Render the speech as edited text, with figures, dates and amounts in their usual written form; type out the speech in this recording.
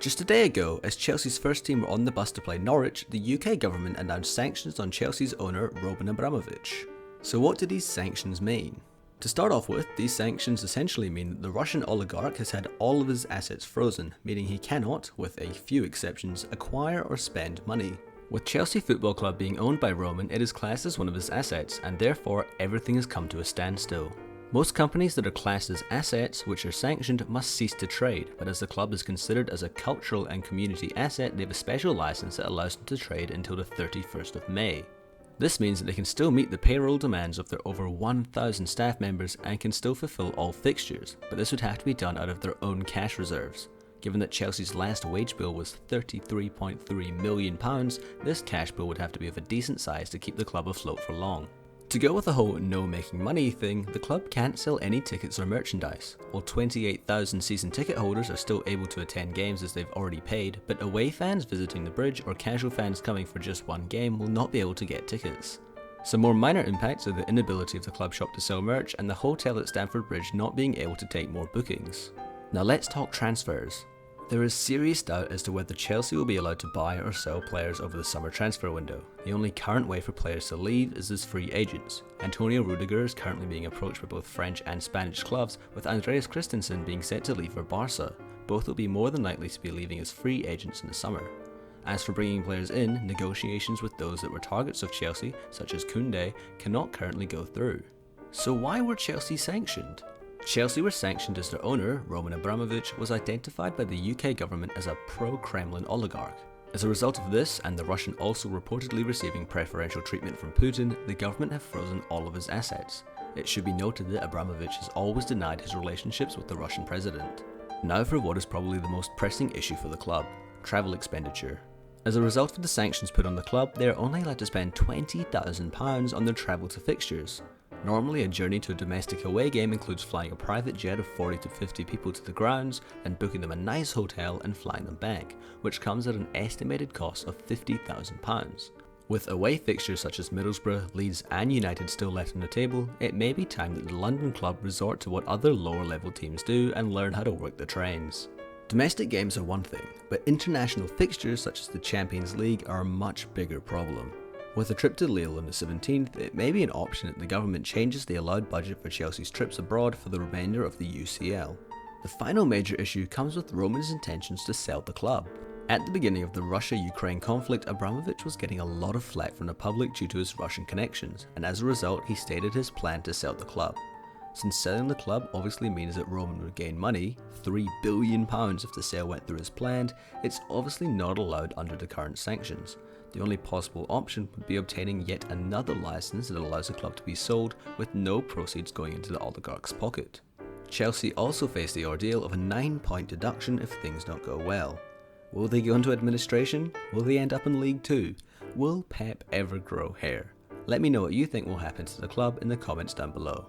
Just a day ago, as Chelsea's first team were on the bus to play Norwich, the UK government announced sanctions on Chelsea's owner Roman Abramovich. So what do these sanctions mean? To start off with, these sanctions essentially mean that the Russian oligarch has had all of his assets frozen, meaning he cannot, with a few exceptions, acquire or spend money. With Chelsea Football Club being owned by Roman, it is classed as one of his assets, and therefore everything has come to a standstill. Most companies that are classed as assets, which are sanctioned, must cease to trade, but as the club is considered as a cultural and community asset, they have a special license that allows them to trade until the 31st of May. This means that they can still meet the payroll demands of their over 1,000 staff members and can still fulfill all fixtures, but this would have to be done out of their own cash reserves. Given that Chelsea's last wage bill was £33.3 million, this cash bill would have to be of a decent size to keep the club afloat for long. To go with the whole no making money thing, the club can't sell any tickets or merchandise. While 28,000 season ticket holders are still able to attend games as they've already paid, but away fans visiting the bridge or casual fans coming for just one game will not be able to get tickets. Some more minor impacts are the inability of the club shop to sell merch and the hotel at Stamford Bridge not being able to take more bookings. Now let's talk transfers. There is serious doubt as to whether Chelsea will be allowed to buy or sell players over the summer transfer window. The only current way for players to leave is as free agents. Antonio Rudiger is currently being approached by both French and Spanish clubs, with Andreas Christensen being set to leave for Barca. Both will be more than likely to be leaving as free agents in the summer. As for bringing players in, negotiations with those that were targets of Chelsea, such as Koundé, cannot currently go through. So why were Chelsea sanctioned? Chelsea were sanctioned as their owner, Roman Abramovich, was identified by the UK government as a pro-Kremlin oligarch. As a result of this, and the Russian also reportedly receiving preferential treatment from Putin, the government have frozen all of his assets. It should be noted that Abramovich has always denied his relationships with the Russian president. Now for what is probably the most pressing issue for the club: travel expenditure. As a result of the sanctions put on the club, they are only allowed to spend £20,000 on their travel to fixtures. Normally, a journey to a domestic away game includes flying a private jet of 40 to 50 people to the grounds, then booking them a nice hotel and flying them back, which comes at an estimated cost of £50,000. With away fixtures such as Middlesbrough, Leeds and United still left on the table, it may be time that the London club resort to what other lower level teams do and learn how to work the trains. Domestic games are one thing, but international fixtures such as the Champions League are a much bigger problem. With a trip to Lille on the 17th, it may be an option that the government changes the allowed budget for Chelsea's trips abroad for the remainder of the UCL. The final major issue comes with Roman's intentions to sell the club. At the beginning of the Russia-Ukraine conflict, Abramovich was getting a lot of flack from the public due to his Russian connections, and as a result he stated his plan to sell the club. Since selling the club obviously means that Roman would gain money, £3 billion if the sale went through as planned, it's obviously not allowed under the current sanctions. The only possible option would be obtaining yet another license that allows the club to be sold with no proceeds going into the oligarch's pocket. Chelsea also face the ordeal of a 9-point deduction if things don't go well. Will they go into administration? Will they end up in League 2? Will Pep ever grow hair? Let me know what you think will happen to the club in the comments down below.